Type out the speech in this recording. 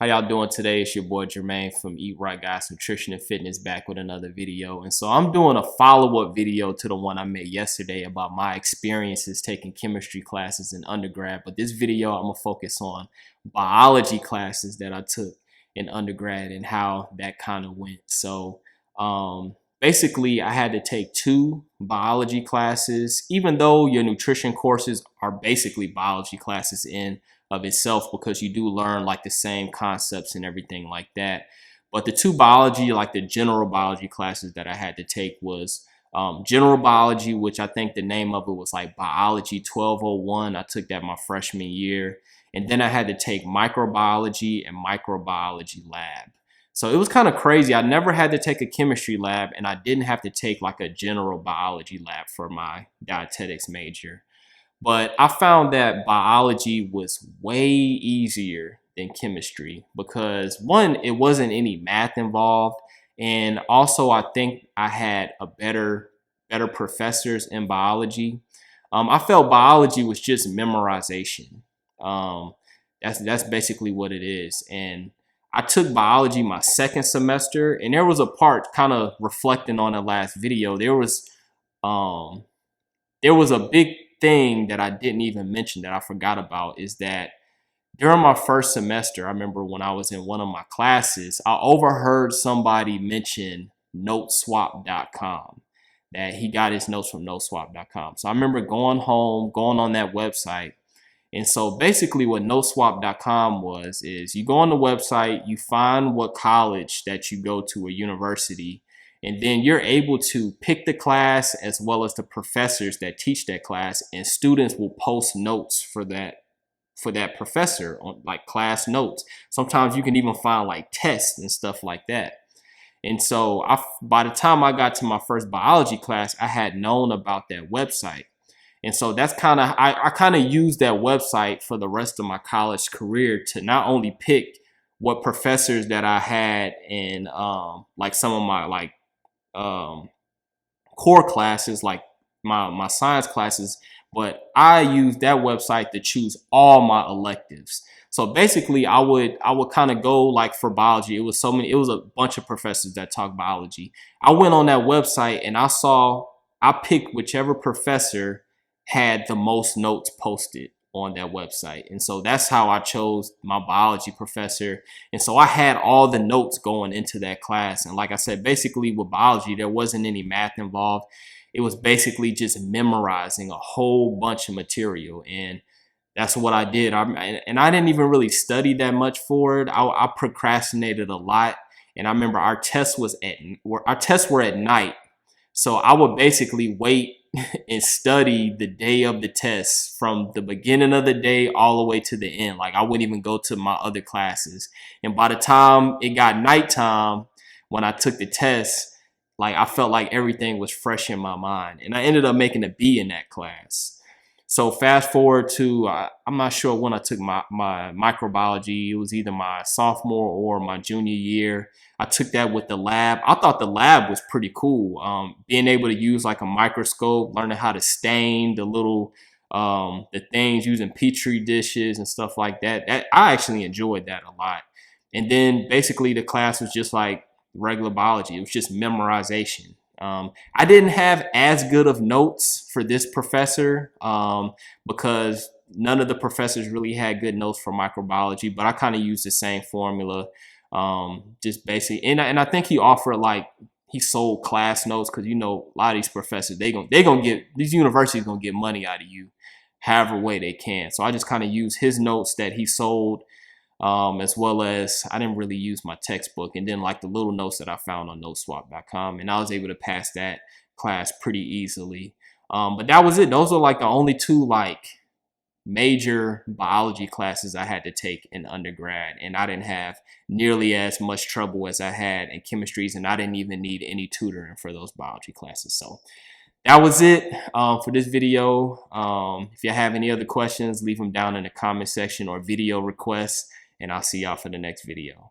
y'all doing today? It's your boy Jermaine from Eat Right Guys Nutrition and Fitness, back with another video. And so I'm doing a follow-up video to the one I made yesterday about my experiences taking chemistry classes in undergrad. But this video, I'm gonna focus on biology classes that I took in undergrad and how that kind of went. So basically, I had to take 2 biology classes, even though your nutrition courses are basically biology classes in of itself, because you do learn like the same concepts and everything like that. But the 2 biology, like the general biology classes that I had to take was general biology, which I think the name of it was like Biology 1201. I took that my freshman year. And then I had to take microbiology and microbiology lab. So it was kind of crazy. I never had to take a chemistry lab, and I didn't have to take like a general biology lab for my dietetics major. But I found that biology was way easier than chemistry because, one, it wasn't any math involved. And also, I think I had a better professors in biology. I felt biology was just memorization. That's basically what it is. And I took biology my second semester, and there was a part, kind of reflecting on the last video, there was a big thing that I didn't even mention that I forgot about, is that during my first semester, I remember when I was in one of my classes, I overheard somebody mention noteswap.com, that he got his notes from noteswap.com. So I remember going home, going on that website. And so basically what noteswap.com is you go on the website, you find what college that you go to, a university, and then you're able to pick the class as well as the professors that teach that class, and students will post notes for that professor on like class notes. Sometimes you can even find like tests and stuff like that. And so by the time I got to my first biology class, I had known about that website. And so that's kind of, I kind of used that website for the rest of my college career to not only pick what professors that I had in like some of my like core classes, like my science classes, but I used that website to choose all my electives. So basically I would kind of go, like for biology, it was a bunch of professors that talk biology. I went on that website and I picked whichever professor had the most notes posted on that website. And so that's how I chose my biology professor. And so I had all the notes going into that class. And like I said, basically with biology, there wasn't any math involved. It was basically just memorizing a whole bunch of material. And that's what I did. And I didn't even really study that much for it. I procrastinated a lot. And I remember our tests were at night. So I would basically wait and study the day of the test from the beginning of the day all the way to the end. Like I wouldn't even go to my other classes. And by the time it got nighttime, when I took the test, like I felt like everything was fresh in my mind. And I ended up making a B in that class. So fast forward to, I'm not sure when I took my microbiology. It was either my sophomore or my junior year. I took that with the lab. I thought the lab was pretty cool. Being able to use like a microscope, learning how to stain the little, the things, using petri dishes and stuff like that. I actually enjoyed that a lot. And then basically the class was just like regular biology. It was just memorization. I didn't have as good of notes for this professor because none of the professors really had good notes for microbiology, but I kind of used the same formula, just basically. And I think he offered, like, he sold class notes, because, you know, a lot of these professors, these universities gonna get money out of you however way they can. So I just kind of used his notes that he sold, as well as I didn't really use my textbook, and then like the little notes that I found on noteswap.com, and I was able to pass that class pretty easily. But that was it. Those are like the only 2 like major biology classes I had to take in undergrad, and I didn't have nearly as much trouble as I had in chemistries, and I didn't even need any tutoring for those biology classes. So that was it for this video. If you have any other questions, leave them down in the comment section or video requests, and I'll see y'all for the next video.